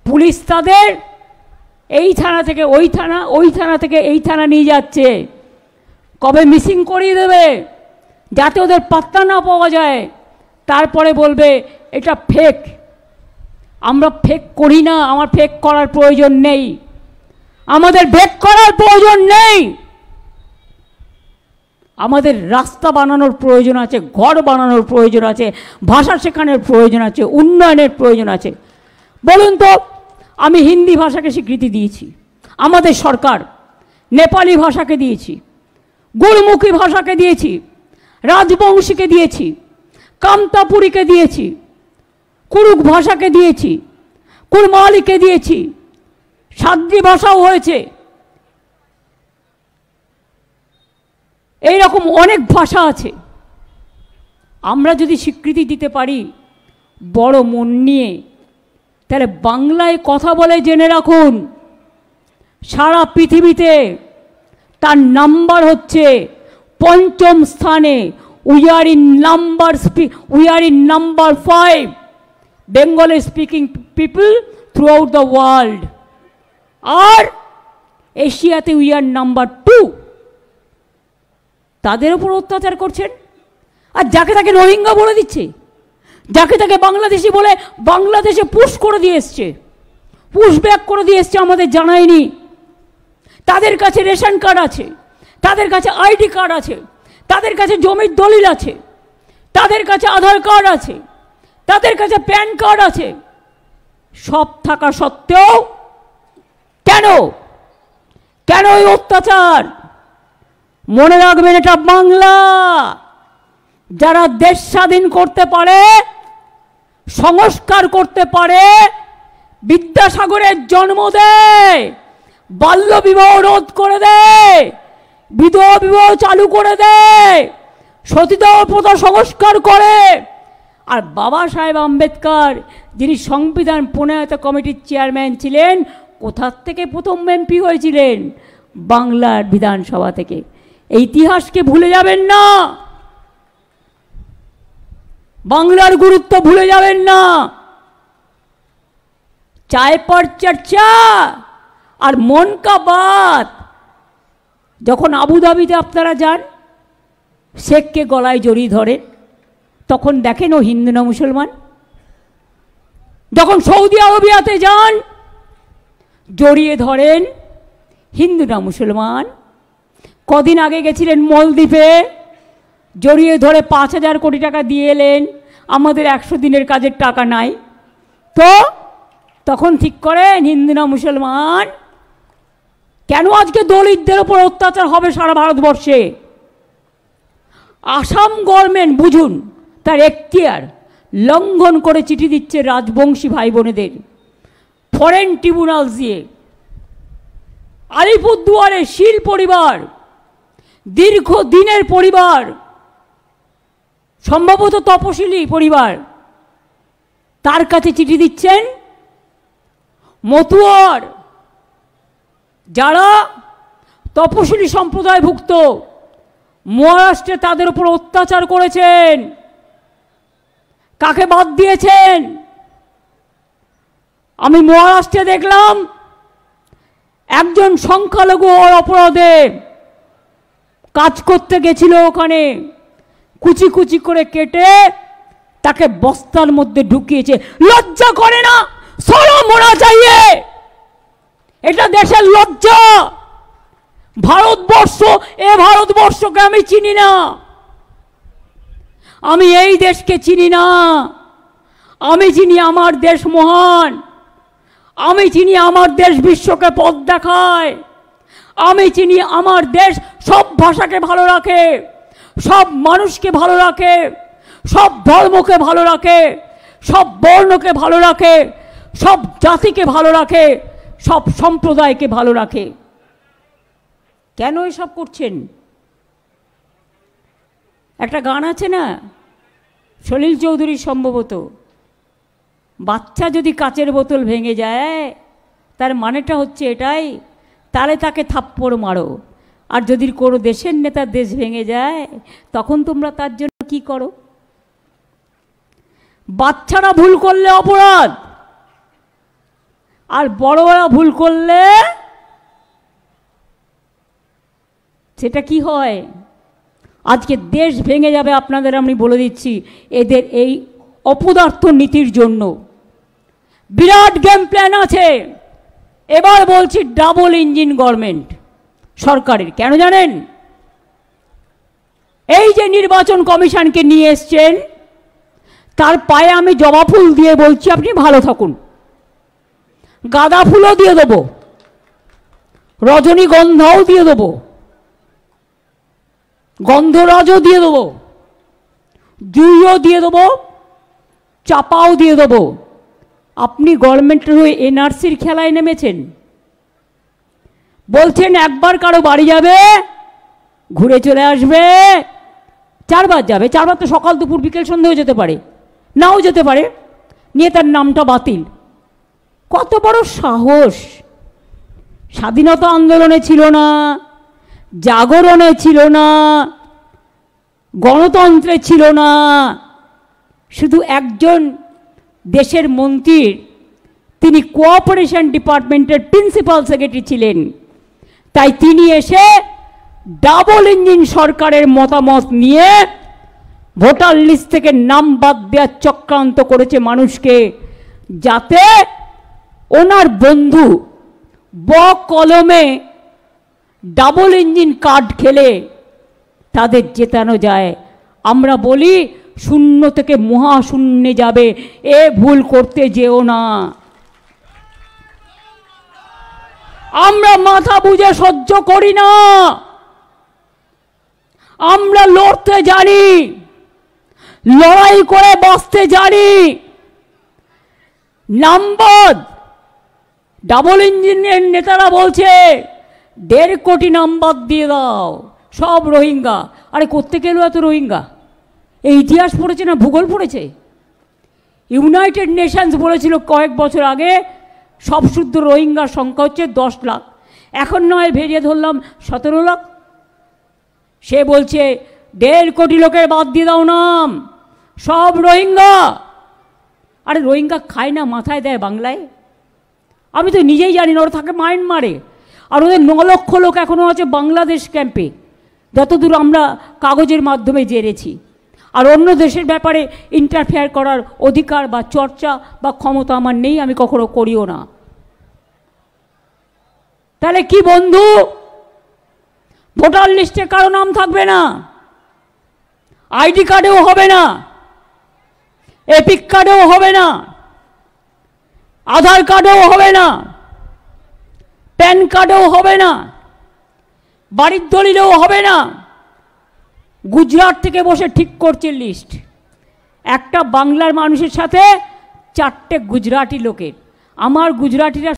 Police তাদের এই থানা থেকে ওই থানা, ওই থানা থেকে এই থানা নিয়ে যাচ্ছে, কবে মিসিং করিয়ে দেবে যাতে ওদের পাত্তা না পাওয়া যায়। তারপরে বলবে এটা ফেক। আমরা ফেক করি না, আমার ফেক করার প্রয়োজন নেই, আমাদের ফেক করার প্রয়োজন নেই। আমাদের রাস্তা বানানোর প্রয়োজন আছে, ঘর বানানোর প্রয়োজন আছে, ভাষা শেখানোর প্রয়োজন আছে, উন্নয়নের প্রয়োজন আছে। বলুন তো, আমি হিন্দি ভাষাকে স্বীকৃতি দিয়েছি, আমাদের সরকার নেপালি ভাষাকে দিয়েছি, গুরমুখী ভাষাকে দিয়েছি, রাজবংশীকে দিয়েছি, কামতাপুরীকে দিয়েছি, কুরুক ভাষাকে দিয়েছি, কুরমালিকে দিয়েছি, সাদ্রি ভাষাও হয়েছে। এই রকম অনেক ভাষা আছে। আমরা যদি স্বীকৃতি দিতে পারি বড় মন নিয়ে, তাহলে বাংলায় কথা বলে জেনে রাখুন, সারা পৃথিবীতে তার নাম্বার হচ্ছে ৫ম স্থানে। We are in number 5 Bengali speaking people throughout the world. আর এশিয়াতে উই আর নাম্বার 2। তাদের উপর অত্যাচার করছেন, আর যাকে তাকে রোহিঙ্গা বলে দিচ্ছে, যাকে তাকে বাংলাদেশি বলে বাংলাদেশে পুশ করে দিয়ে এসছে, পুশ ব্যাক করে দিয়ে এসছে, আমাদের জানায়নি। তাদের কাছে রেশন কার্ড আছে, তাদের কাছে আইডি কার্ড আছে, তাদের কাছে জমির দলিল আছে, তাদের কাছে আধার কার্ড আছে, তাদের কাছে প্যান কার্ড আছে। সব থাকা সত্ত্বেও কেন কেন এই অত্যাচার? মনে রাখবেন, এটা বাংলা। যারা দেশ স্বাধীন করতে পারে, সংস্কার করতে পারে, বিদ্যাসাগরের জন্ম দেয়, বাল্য বিবাহ রোধ করে দেয়, বিধবা বিবাহ চালু করে দেয়, সতীদাহ প্রথা সংস্কার করে। আর বাবা সাহেব আম্বেদকর, যিনি সংবিধান প্রণয়ন কমিটির চেয়ারম্যান ছিলেন, কোথার থেকে প্রথম এমপি হয়েছিলেন? বাংলার বিধানসভা থেকে। এই ইতিহাসকে ভুলে যাবেন না, বাংলার গুরুত্ব ভুলে যাবেন না। চায় পর চর্চা আর মন কা বাত। যখন আবুধাবিতে আপনারা যান, শেখকে গলায় জড়িয়ে ধরেন, তখন দেখেন ও হিন্দু না মুসলমান। যখন সৌদি আরবিয়াতে যান, জড়িয়ে ধরেন হিন্দু না মুসলমান। কদিন আগে গেছিলেন মলদ্বীপে, জড়িয়ে ধরে ৫,০০০ কোটি টাকা দিয়ে এলেন, আমাদের ১০০ দিনের কাজের টাকা নাই। তো তখন ঠিক করেন হিন্দু না মুসলমান। কেন আজকে দলিতদের ওপর অত্যাচার হবে সারা ভারতবর্ষে? আসাম গভর্নমেন্ট, বুঝুন, তার এখতিয়ার লঙ্ঘন করে চিঠি দিচ্ছে রাজবংশী ভাই বোনেদের ফরেন ট্রিব্যুনাল দিয়ে। আলিপুরদুয়ারে শীল পরিবার, দীর্ঘদিনের পরিবার, সম্ভবত তপশিলি পরিবার, তার কাছে চিঠি দিচ্ছেন। মতুয়ার যারা তপশিলি সম্প্রদায়ভুক্ত, মহারাষ্ট্রে তাদের উপর অত্যাচার করেছেন। কাকে বাদ দিয়েছেন? আমি মহারাষ্ট্রে দেখলাম একজন সংখ্যালঘু অপরাধে কাজ করতে গেছিল, ওখানে কুচি কুচি করে কেটে তাকে বস্তার মধ্যে ঢুকিয়েছে। লজ্জা করে না? শরম হোনা চাইয়ে। এটা দেশের লজ্জা। ভারতবর্ষ, এ ভারতবর্ষকে আমি চিনি না, আমি এই দেশকে চিনি না। আমি চিনি আমার দেশ মহান, আমি চিনি আমার দেশ বিশ্বকে পথ দেখায়, আমি চিনি আমার দেশ সব ভাষাকে ভালো রাখে, সব মানুষকে ভালো রাখে, সব ধর্মকে ভালো রাখে, সব বর্ণকে ভালো রাখে, সব জাতিকে ভালো রাখে, সব সম্প্রদায়কে ভালো রাখে। কেন এসব করছেন? একটা গান আছে না, সলিল চৌধুরীর সম্ভবত, বাচ্চা যদি কাচের বোতল ভেঙে যায় তার মানেটা হচ্ছে এটাই, তাহলে তাকে থাপ্পড় মারো। আর যদি কোনো দেশের নেতার দেশ ভেঙে যায় তখন তোমরা তার জন্য কি করো? বাচ্চারা ভুল করলে অপরাধ, আর বড়রা ভুল করলে সেটা কি হয়? আজকে দেশ ভেঙে যাবে আপনাদের আমি বলে দিচ্ছি, এদের এই অপদার্থ নীতির জন্য। বিরাট গেম প্ল্যান আছে। এবার বলছি ডাবল ইঞ্জিন গভর্নমেন্ট সরকারের। কেন জানেন? এই যে নির্বাচন কমিশনকে নিয়ে এসছেন, তার পায়ে আমি জবা ফুল দিয়ে বলছি আপনি ভালো থাকুন। গাঁদা ফুলও দিয়ে দেবো, রজনীগন্ধাও দিয়ে দেবো, গন্ধরাজও দিয়ে দেবো, জুইও দিয়ে দেবো, চাপাও দিয়ে দেবো। আপনি গভর্নমেন্টের হয়ে এনআরসির খেলায় নেমেছেন। বলছেন একবার কারো বাড়ি যাবে, ঘুরে চলে আসবে, 4 বার যাবে। 4 বার তো সকাল দুপুর বিকেল সন্ধ্যেও যেতে পারে, নাও যেতে পারে, নিয়ে তার নামটা বাতিল। কত বড় সাহস! স্বাধীনতা আন্দোলনে ছিল না, জাগরণে ছিল না, গণতন্ত্রে ছিল না, শুধু একজন দেশের মন্ত্রীর, তিনি কোঅপারেশন ডিপার্টমেন্টের প্রিন্সিপাল সেক্রেটারি ছিলেন। তাই তিনি এসে ডাবল ইঞ্জিন সরকারের মতামত নিয়ে ভোটার লিস্ট থেকে নাম বাদ দেওয়ার চক্রান্ত করেছে মানুষকে, যাতে ওনার বন্ধু কলমে ডাবল ইঞ্জিন কার্ড খেলে তাদের জেতানো যায়। আমরা বলি শূন্য থেকে মহাশূন্যে যাবে, এ ভুল করতে যেও না। আমরা মাথা বুঝে সহ্য করি না, আমরা লড়তে জানি, লড়াই করে বাঁচতে জানি। নাম্বার ডাবল ইঞ্জিনের নেতারা বলছে 1.5 কোটি নাম্বার দিয়ে দাও সব রোহিঙ্গা। আরে কোত্থেকে এলো এত রোহিঙ্গা? এই ইতিহাস পড়েছে না ভূগোল পড়েছে? ইউনাইটেড নেশনস বলেছিল কয়েক বছর আগে সব শুদ্ধ রোহিঙ্গার সংখ্যা হচ্ছে 10 লাখ। এখন নয় ভেরিয়ে ধরলাম 17 লাখ। সে বলছে 1.5 কোটি লোকের বাদ দিয়ে দাও নাম, সব রোহিঙ্গা। আরে রোহিঙ্গা খায় না, মাথায় দেয় বাংলায়? আমি তো নিজেই জানি না, ওরা থাকে মায়ানমারে। আর ওদের 9 লক্ষ লোক এখনও আছে বাংলাদেশ ক্যাম্পে, যতদূর আমরা কাগজের মাধ্যমে জেনেছি। আর অন্য দেশের ব্যাপারে ইন্টারফেয়ার করার অধিকার বা চর্চা বা ক্ষমতা আমার নেই, আমি কখনো করিও না। তাহলে কি বন্ধু, ভোটার লিস্টে কারো নাম থাকবে না, আইডি কার্ডেও হবে না, এপিক কার্ডেও হবে না, আধার কার্ডেও হবে না, প্যান কার্ডেও হবে না, বাড়ির দলিলেও হবে না। গুজরাট থেকে বসে ঠিক করছে লিস্ট। একটা বাংলার মানুষের সাথে 4টে গুজরাটি লোকের। আমার গুজরাটিরা